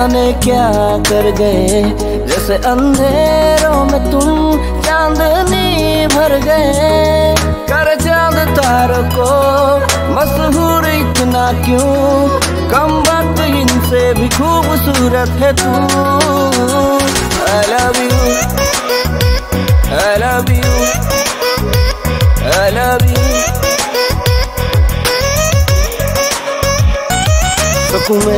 जाने क्या कर गए, जैसे अंधेरों में तुम चांदनी भर गए। कर चांद तारों को मशहूर इतना क्यों, कम वक्त इनसे भी खूबसूरत है तू। I love you, I love you, I love you। Sokume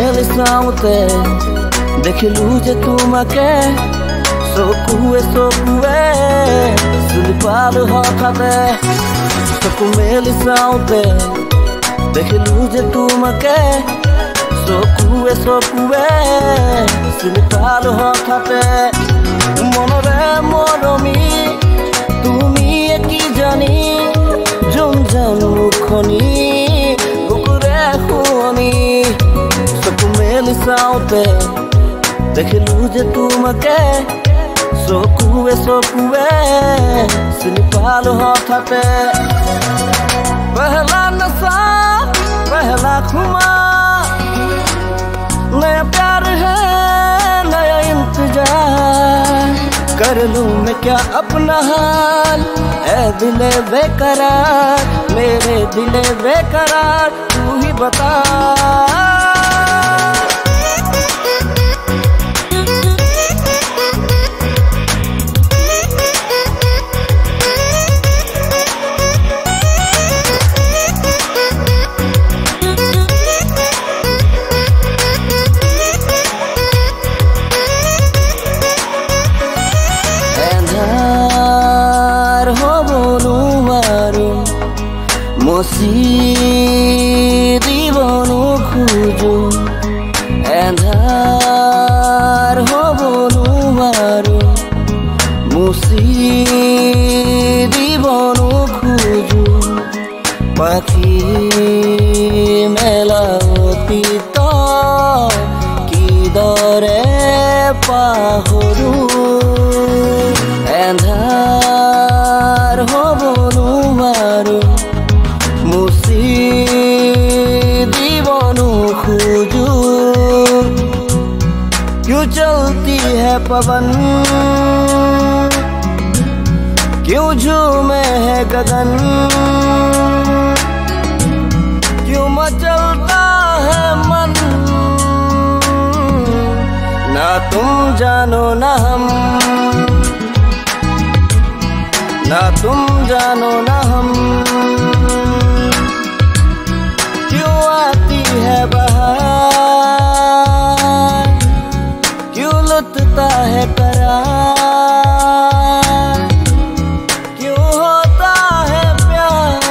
dekilu je tumake, sokue sulipal hotate। Sokume dekilu je tumake, sokue sulipal hotate। Monore moromi tumi eki jani, junjan mukhoni gukure khoni। dekilu je tumake, sokue sulipal hotate। पहला नशा पहला खुमार, नया प्यार है नया इंतजार। कर लूं मैं क्या अपना हाल, ऐ दिले बेकरार, मेरे दिले बेकरार, तू ही बता। Mosi divanu khuju, andhar ho bolu maru। Mosi divanu khuju, pakhi melati to ki dore pahoru। Andhar ho bolu maru, दीवानों खोजू। क्यों चलती है पवन, क्यों झूमे है गगन, क्यों मचलता है मन। ना तुम जानो ना हम, ना तुम जानो ना हम। क्यों आती है बहार, क्यों लुटता है करार, क्यों होता है प्यार।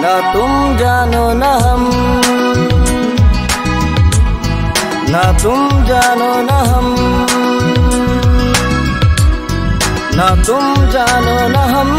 ना तुम जानो ना हम, ना तुम जानो ना हम, ना तुम जानो ना हम।